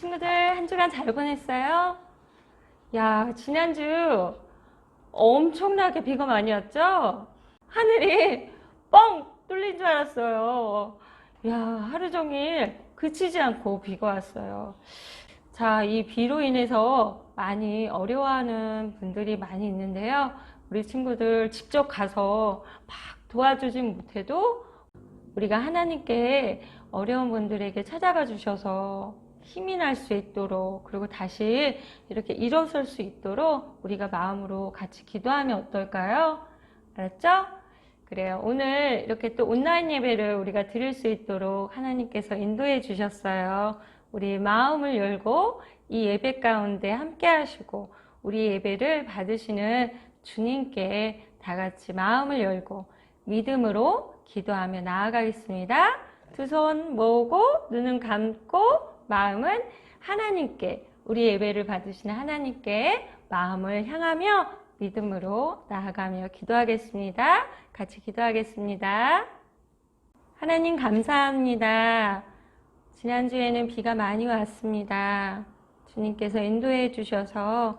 친구들 한 주간 잘 보냈어요? 야, 지난주 엄청나게 비가 많이 왔죠? 하늘이 뻥 뚫린 줄 알았어요. 야, 하루 종일 그치지 않고 비가 왔어요. 자, 이 비로 인해서 많이 어려워하는 분들이 많이 있는데요. 우리 친구들 직접 가서 막 도와주진 못해도 우리가 하나님께 어려운 분들에게 찾아가 주셔서 힘이 날 수 있도록, 그리고 다시 이렇게 일어설 수 있도록 우리가 마음으로 같이 기도하면 어떨까요? 알았죠? 그래요. 오늘 이렇게 또 온라인 예배를 우리가 드릴 수 있도록 하나님께서 인도해 주셨어요. 우리 마음을 열고 이 예배 가운데 함께 하시고 우리 예배를 받으시는 주님께 다 같이 마음을 열고 믿음으로 기도하며 나아가겠습니다. 두 손 모으고 눈은 감고 마음은 하나님께, 우리 예배를 받으시는 하나님께 마음을 향하며 믿음으로 나아가며 기도하겠습니다. 같이 기도하겠습니다. 하나님 감사합니다. 지난주에는 비가 많이 왔습니다. 주님께서 인도해 주셔서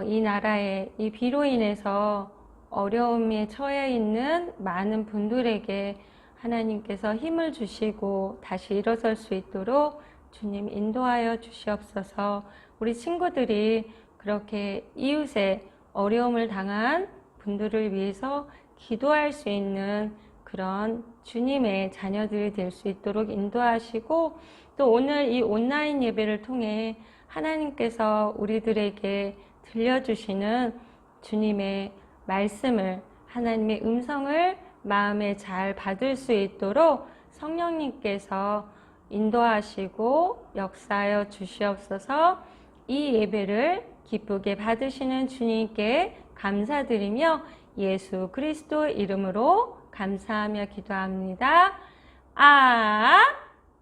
이 나라에 이 비로 인해서 어려움에 처해 있는 많은 분들에게 하나님께서 힘을 주시고 다시 일어설 수 있도록 주님 인도하여 주시옵소서. 우리 친구들이 그렇게 이웃의 어려움을 당한 분들을 위해서 기도할 수 있는 그런 주님의 자녀들이 될 수 있도록 인도하시고, 또 오늘 이 온라인 예배를 통해 하나님께서 우리들에게 들려주시는 주님의 말씀을, 하나님의 음성을 마음에 잘 받을 수 있도록 성령님께서 인도하시고 역사하여 주시옵소서. 이 예배를 기쁘게 받으시는 주님께 감사드리며 예수 그리스도 이름으로 감사하며 기도합니다.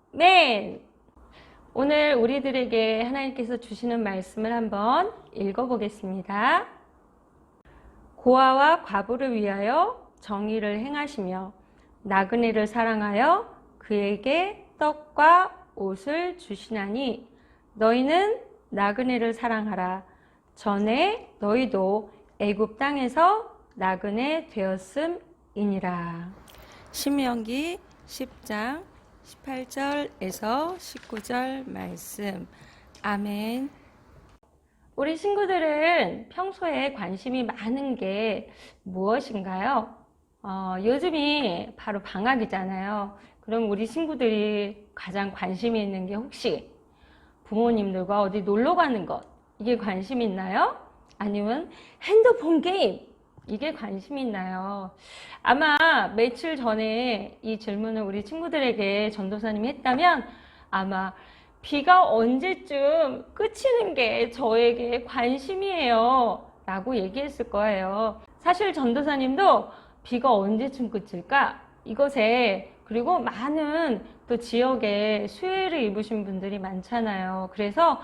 아멘. 오늘 우리들에게 하나님께서 주시는 말씀을 한번 읽어보겠습니다. 고아와 과부를 위하여 정의를 행하시며 나그네를 사랑하여 그에게 떡과 옷을 주시나니 너희는 나그네를 사랑하라. 전에 너희도 애굽 땅에서 나그네 되었음이니라. 신명기 10장 18절에서 19절 말씀. 아멘. 우리 친구들은 평소에 관심이 많은 게 무엇인가요? 요즘이 바로 방학이잖아요. 그럼 우리 친구들이 가장 관심이 있는 게 혹시 부모님들과 어디 놀러 가는 것, 이게 관심 있나요? 아니면 핸드폰 게임, 이게 관심 있나요? 아마 며칠 전에 이 질문을 우리 친구들에게 전도사님이 했다면 아마 비가 언제쯤 그치는 게 저에게 관심이에요 라고 얘기했을 거예요. 사실 전도사님도 비가 언제쯤 그칠까? 이것에, 그리고 많은 또 지역에 수해를 입으신 분들이 많잖아요. 그래서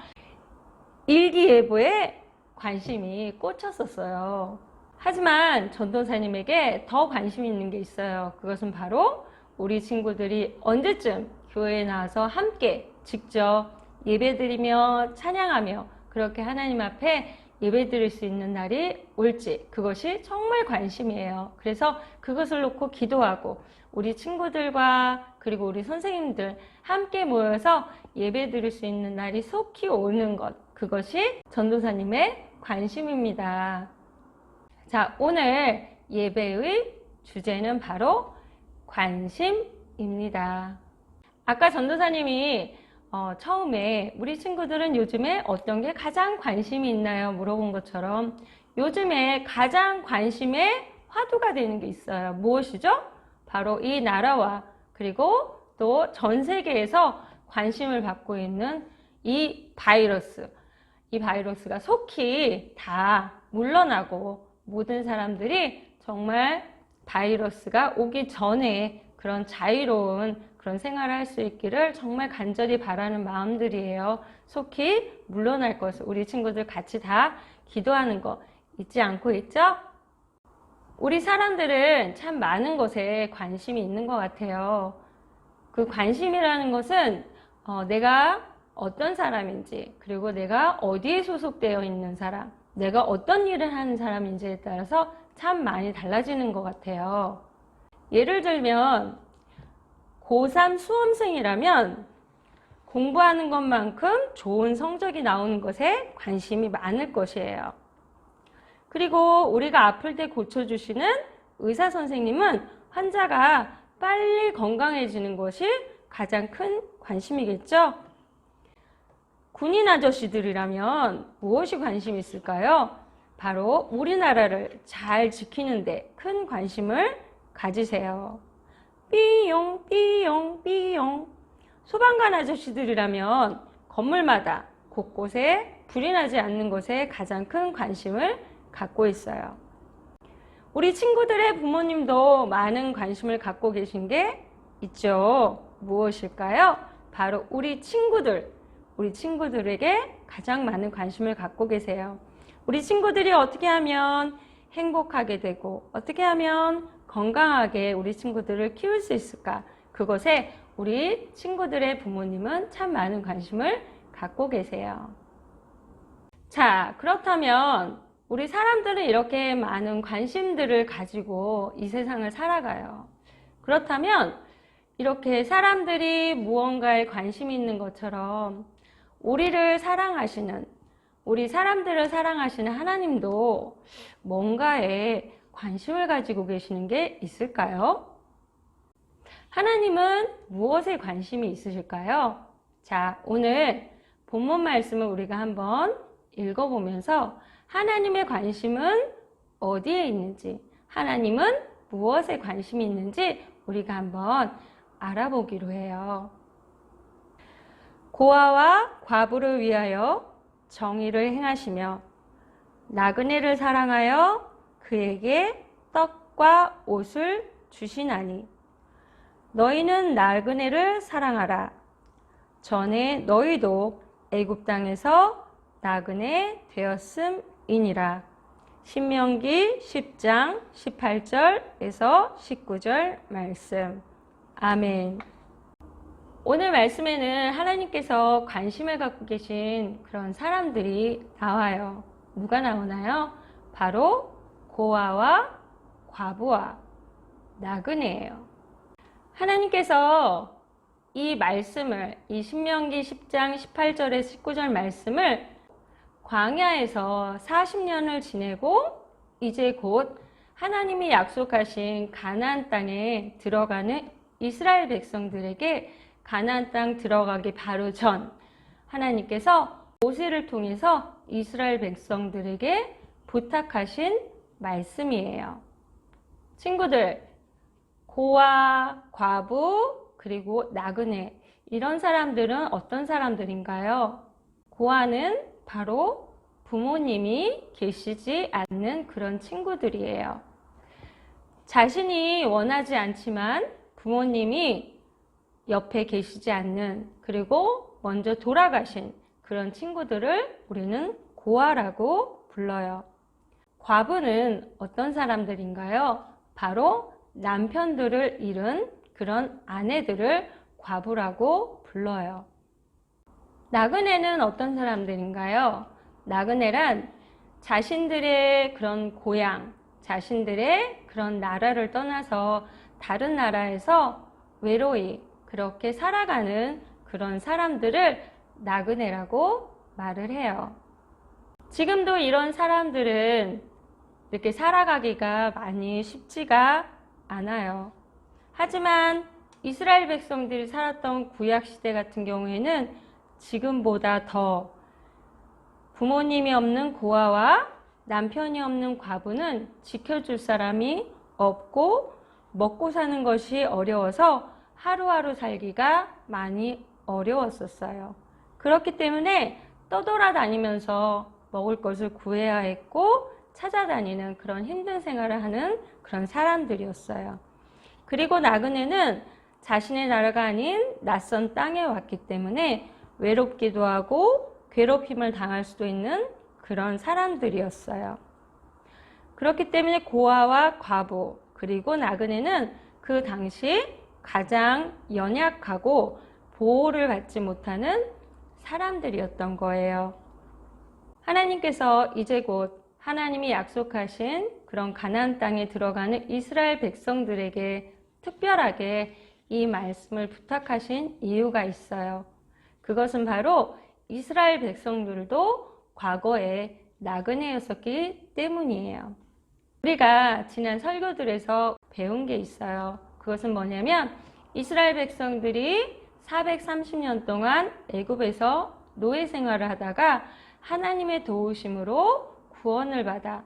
일기예보에 관심이 꽂혔었어요. 하지만 전도사님에게 더 관심 있는 게 있어요. 그것은 바로 우리 친구들이 언제쯤 교회에 나와서 함께 직접 예배드리며 찬양하며 그렇게 하나님 앞에 예배드릴 수 있는 날이 올지, 그것이 정말 관심이에요. 그래서 그것을 놓고 기도하고 우리 친구들과 그리고 우리 선생님들 함께 모여서 예배드릴 수 있는 날이 속히 오는 것, 그것이 전도사님의 관심입니다. 자, 오늘 예배의 주제는 바로 관심입니다. 아까 전도사님이 처음에 우리 친구들은 요즘에 어떤 게 가장 관심이 있나요? 물어본 것처럼 요즘에 가장 관심의 화두가 되는 게 있어요. 무엇이죠? 바로 이 나라와 그리고 또 전 세계에서 관심을 받고 있는 이 바이러스. 이 바이러스가 속히 다 물러나고 모든 사람들이 정말 바이러스가 오기 전에 그런 자유로운 그런 생활을 할 수 있기를 정말 간절히 바라는 마음들이에요. 속히 물러날 것을 우리 친구들 같이 다 기도하는 거 잊지 않고 있죠? 우리 사람들은 참 많은 것에 관심이 있는 것 같아요. 그 관심이라는 것은 내가 어떤 사람인지, 그리고 내가 어디에 소속되어 있는 사람, 내가 어떤 일을 하는 사람인지에 따라서 참 많이 달라지는 것 같아요. 예를 들면 고3 수험생이라면 공부하는 것만큼 좋은 성적이 나오는 것에 관심이 많을 것이에요. 그리고 우리가 아플 때 고쳐주시는 의사 선생님은 환자가 빨리 건강해지는 것이 가장 큰 관심이겠죠? 군인 아저씨들이라면 무엇이 관심이 있을까요? 바로 우리나라를 잘 지키는데 큰 관심을 가지세요. 삐용 삐용 삐용. 소방관 아저씨들이라면 건물마다 곳곳에 불이 나지 않는 것에 가장 큰 관심을 갖고 있어요. 우리 친구들의 부모님도 많은 관심을 갖고 계신 게 있죠. 무엇일까요? 바로 우리 친구들에게 가장 많은 관심을 갖고 계세요. 우리 친구들이 어떻게 하면 행복하게 되고 어떻게 하면 건강하게 우리 친구들을 키울 수 있을까? 그것에 우리 친구들의 부모님은 참 많은 관심을 갖고 계세요. 자, 그렇다면 우리 사람들은 이렇게 많은 관심들을 가지고 이 세상을 살아가요. 그렇다면 이렇게 사람들이 무언가에 관심이 있는 것처럼 우리 사람들을 사랑하시는 하나님도 뭔가에 관심을 가지고 계시는 게 있을까요? 하나님은 무엇에 관심이 있으실까요? 자, 오늘 본문 말씀을 우리가 한번 읽어보면서 하나님의 관심은 어디에 있는지, 하나님은 무엇에 관심이 있는지 우리가 한번 알아보기로 해요. 고아와 과부를 위하여 정의를 행하시며 나그네를 사랑하여 그에게 떡과 옷을 주시나니 너희는 나그네를 사랑하라. 전에 너희도 애굽 땅에서 나그네 되었음이니라. 신명기 10장 18절에서 19절 말씀. 아멘. 오늘 말씀에는 하나님께서 관심을 갖고 계신 그런 사람들이 나와요. 누가 나오나요? 바로 고아와 과부와 나그네예요. 하나님께서 이 말씀을, 이 신명기 10장 18절에 19절 말씀을 광야에서 40년을 지내고 이제 곧 하나님이 약속하신 가나안 땅에 들어가는 이스라엘 백성들에게 가나안 땅 들어가기 바로 전 하나님께서 모세를 통해서 이스라엘 백성들에게 부탁하신 말씀이에요. 친구들, 고아, 과부, 그리고 나그네, 이런 사람들은 어떤 사람들인가요? 고아는 바로 부모님이 계시지 않는 그런 친구들이에요. 자신이 원하지 않지만 부모님이 옆에 계시지 않는, 그리고 먼저 돌아가신 그런 친구들을 우리는 고아라고 불러요. 과부는 어떤 사람들인가요? 바로 남편들을 잃은 그런 아내들을 과부라고 불러요. 나그네는 어떤 사람들인가요? 나그네란 자신들의 그런 고향, 자신들의 그런 나라를 떠나서 다른 나라에서 외로이 그렇게 살아가는 그런 사람들을 나그네라고 말을 해요. 지금도 이런 사람들은 이렇게 살아가기가 많이 쉽지가 않아요. 하지만 이스라엘 백성들이 살았던 구약시대 같은 경우에는 지금보다 더 부모님이 없는 고아와 남편이 없는 과부는 지켜줄 사람이 없고 먹고 사는 것이 어려워서 하루하루 살기가 많이 어려웠었어요. 그렇기 때문에 떠돌아다니면서 먹을 것을 구해야 했고 찾아다니는 그런 힘든 생활을 하는 그런 사람들이었어요. 그리고 나그네는 자신의 나라가 아닌 낯선 땅에 왔기 때문에 외롭기도 하고 괴롭힘을 당할 수도 있는 그런 사람들이었어요. 그렇기 때문에 고아와 과부 그리고 나그네는 그 당시 가장 연약하고 보호를 받지 못하는 사람들이었던 거예요. 하나님께서 이제 곧 하나님이 약속하신 그런 가나안 땅에 들어가는 이스라엘 백성들에게 특별하게 이 말씀을 부탁하신 이유가 있어요. 그것은 바로 이스라엘 백성들도 과거에 나그네였었기 때문이에요. 우리가 지난 설교들에서 배운 게 있어요. 그것은 뭐냐면 이스라엘 백성들이 430년 동안 애굽에서 노예 생활을 하다가 하나님의 도우심으로 구원을 받아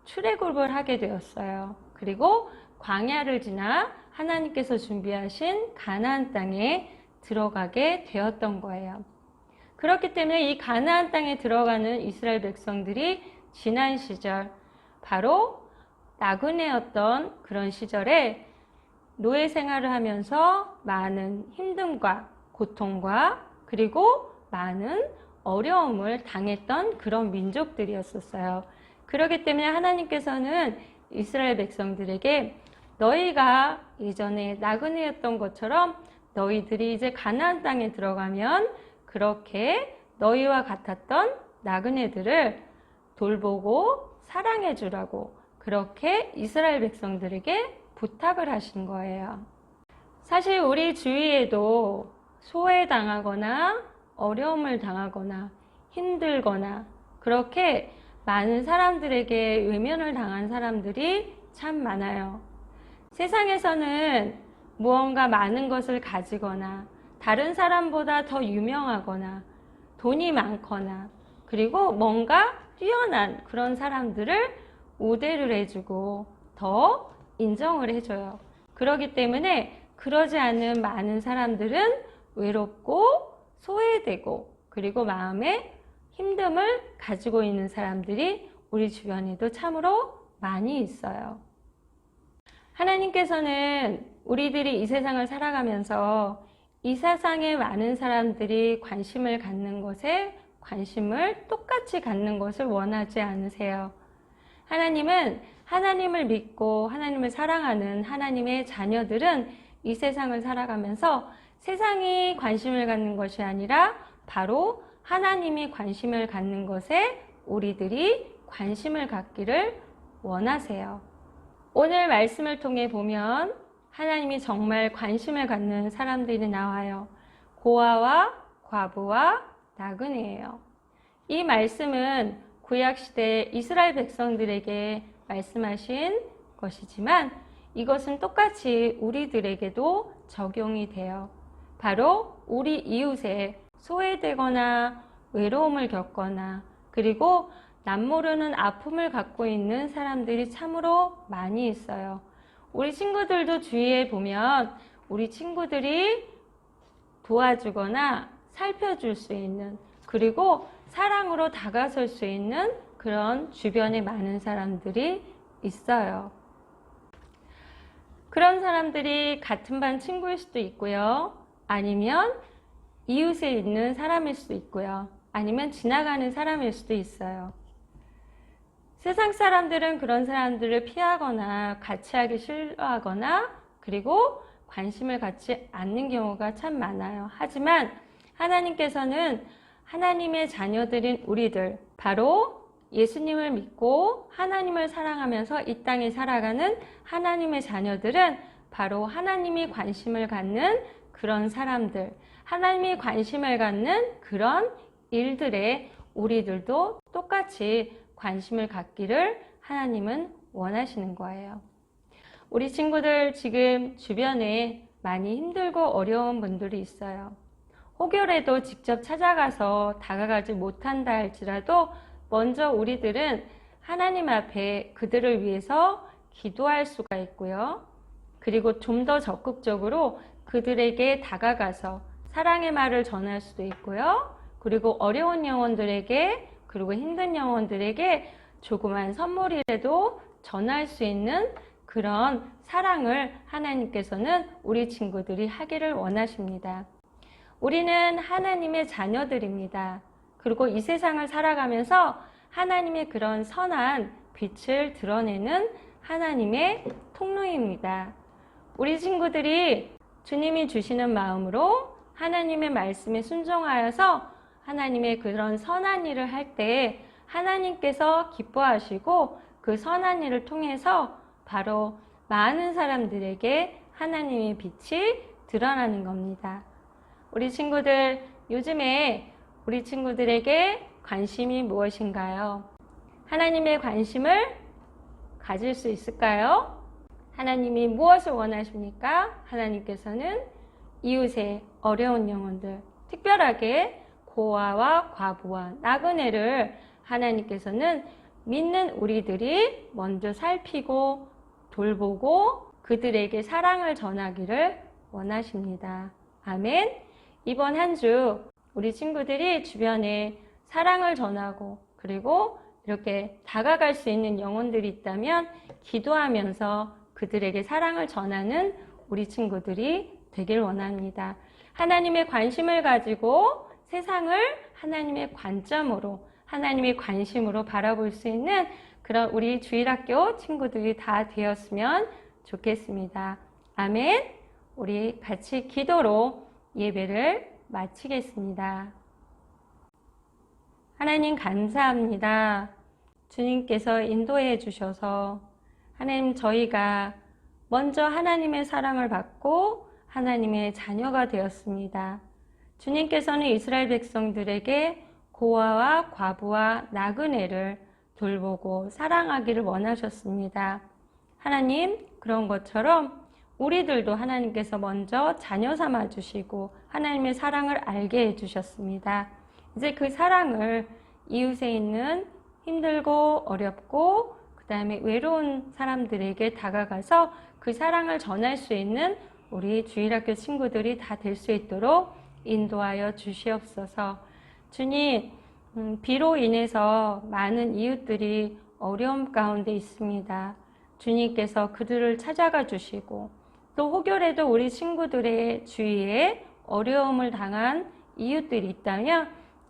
출애굽을 하게 되었어요. 그리고 광야를 지나 하나님께서 준비하신 가나안 땅에 들어가게 되었던 거예요. 그렇기 때문에 이 가나안 땅에 들어가는 이스라엘 백성들이 지난 시절, 바로 나그네였던 그런 시절에 노예 생활을 하면서 많은 힘듦과 고통과 그리고 많은 어려움을 당했던 그런 민족들이었었어요. 그렇기 때문에 하나님께서는 이스라엘 백성들에게 너희가 이전에 나그네였던 것처럼 너희들이 이제 가나안 땅에 들어가면 그렇게 너희와 같았던 나그네들을 돌보고 사랑해 주라고 그렇게 이스라엘 백성들에게 부탁을 하신 거예요. 사실 우리 주위에도 소외당하거나 어려움을 당하거나 힘들거나 그렇게 많은 사람들에게 외면을 당한 사람들이 참 많아요. 세상에서는 무언가 많은 것을 가지거나 다른 사람보다 더 유명하거나 돈이 많거나 그리고 뭔가 뛰어난 그런 사람들을 우대를 해주고 더 인정을 해줘요. 그렇기 때문에 그러지 않은 많은 사람들은 외롭고 소외되고 그리고 마음에 힘듦을 가지고 있는 사람들이 우리 주변에도 참으로 많이 있어요. 하나님께서는 우리들이 이 세상을 살아가면서 이 세상에 많은 사람들이 관심을 갖는 것에 관심을 똑같이 갖는 것을 원하지 않으세요. 하나님은 하나님을 믿고 하나님을 사랑하는 하나님의 자녀들은 이 세상을 살아가면서 세상이 관심을 갖는 것이 아니라 바로 하나님이 관심을 갖는 것에 우리들이 관심을 갖기를 원하세요. 오늘 말씀을 통해 보면 하나님이 정말 관심을 갖는 사람들이 나와요. 고아와 과부와 나그네예요. 이 말씀은 구약시대 이스라엘 백성들에게 말씀하신 것이지만 이것은 똑같이 우리들에게도 적용이 돼요. 바로 우리 이웃에 소외되거나 외로움을 겪거나 그리고 남모르는 아픔을 갖고 있는 사람들이 참으로 많이 있어요. 우리 친구들도 주위에 보면 우리 친구들이 도와주거나 살펴줄 수 있는 그리고 사랑으로 다가설 수 있는 그런 주변에 많은 사람들이 있어요. 그런 사람들이 같은 반 친구일 수도 있고요. 아니면 이웃에 있는 사람일 수도 있고요. 아니면 지나가는 사람일 수도 있어요. 세상 사람들은 그런 사람들을 피하거나 같이 하기 싫어하거나 그리고 관심을 갖지 않는 경우가 참 많아요. 하지만 하나님께서는 하나님의 자녀들인 우리들, 바로 예수님을 믿고 하나님을 사랑하면서 이 땅에 살아가는 하나님의 자녀들은 바로 하나님이 관심을 갖는 그런 사람들, 하나님이 관심을 갖는 그런 일들에 우리들도 똑같이 관심을 갖기를 하나님은 원하시는 거예요. 우리 친구들 지금 주변에 많이 힘들고 어려운 분들이 있어요. 혹여라도 직접 찾아가서 다가가지 못한다 할지라도 먼저 우리들은 하나님 앞에 그들을 위해서 기도할 수가 있고요. 그리고 좀 더 적극적으로 그들에게 다가가서 사랑의 말을 전할 수도 있고요. 그리고 어려운 영혼들에게 그리고 힘든 영혼들에게 조그만 선물이라도 전할 수 있는 그런 사랑을 하나님께서는 우리 친구들이 하기를 원하십니다. 우리는 하나님의 자녀들입니다. 그리고 이 세상을 살아가면서 하나님의 그런 선한 빛을 드러내는 하나님의 통로입니다. 우리 친구들이 주님이 주시는 마음으로 하나님의 말씀에 순종하여서 하나님의 그런 선한 일을 할 때 하나님께서 기뻐하시고 그 선한 일을 통해서 바로 많은 사람들에게 하나님의 빛이 드러나는 겁니다. 우리 친구들, 요즘에 우리 친구들에게 관심이 무엇인가요? 하나님의 관심을 가질 수 있을까요? 하나님이 무엇을 원하십니까? 하나님께서는 이웃의 어려운 영혼들, 특별하게 고아와 과부와 나그네를 하나님께서는 믿는 우리들이 먼저 살피고 돌보고 그들에게 사랑을 전하기를 원하십니다. 아멘. 이번 한 주 우리 친구들이 주변에 사랑을 전하고 그리고 이렇게 다가갈 수 있는 영혼들이 있다면 기도하면서 그들에게 사랑을 전하는 우리 친구들이 되길 원합니다. 하나님의 관심을 가지고 세상을 하나님의 관점으로, 하나님의 관심으로 바라볼 수 있는 그런 우리 주일학교 친구들이 다 되었으면 좋겠습니다. 아멘. 우리 같이 기도로 예배를 마치겠습니다. 하나님 감사합니다. 주님께서 인도해 주셔서 하나님 저희가 먼저 하나님의 사랑을 받고 하나님의 자녀가 되었습니다. 주님께서는 이스라엘 백성들에게 고아와 과부와 나그네를 돌보고 사랑하기를 원하셨습니다. 하나님, 그런 것처럼 우리들도 하나님께서 먼저 자녀 삼아 주시고 하나님의 사랑을 알게 해주셨습니다. 이제 그 사랑을 이웃에 있는 힘들고 어렵고 그 다음에 외로운 사람들에게 다가가서 그 사랑을 전할 수 있는 우리 주일학교 친구들이 다 될 수 있도록 인도하여 주시옵소서. 주님, 비로 인해서 많은 이웃들이 어려움 가운데 있습니다. 주님께서 그들을 찾아가 주시고 또 혹여라도 우리 친구들의 주위에 어려움을 당한 이웃들이 있다면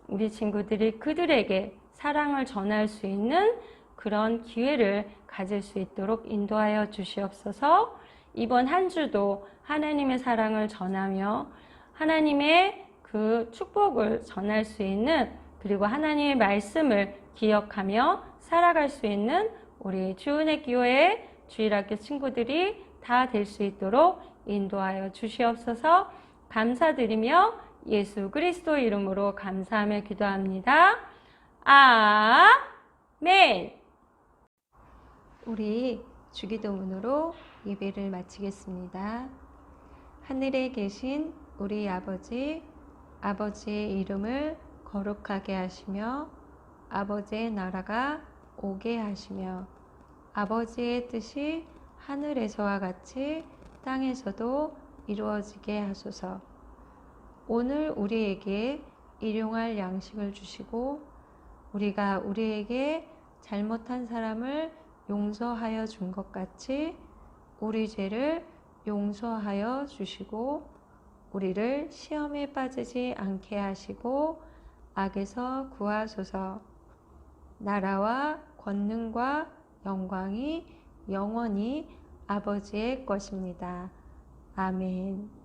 우리 친구들이 그들에게 사랑을 전할 수 있는 그런 기회를 가질 수 있도록 인도하여 주시옵소서. 이번 한 주도 하나님의 사랑을 전하며 하나님의 그 축복을 전할 수 있는 그리고 하나님의 말씀을 기억하며 살아갈 수 있는 우리 주은혜 교회 주일학교 친구들이 다 될 수 있도록 인도하여 주시옵소서. 감사드리며 예수 그리스도 이름으로 감사하며 기도합니다. 아멘. 우리 주기도문으로 예배를 마치겠습니다. 하늘에 계신 우리 아버지, 아버지의 이름을 거룩하게 하시며 아버지의 나라가 오게 하시며 아버지의 뜻이 하늘에서와 같이 땅에서도 이루어지게 하소서. 오늘 우리에게 일용할 양식을 주시고 우리가 우리에게 잘못한 사람을 용서하여 준 것 같이 우리 죄를 용서하여 주시고 우리를 시험에 빠지지 않게 하시고 악에서 구하소서. 나라와 권능과 영광이 영원히 아버지의 것입니다. 아멘.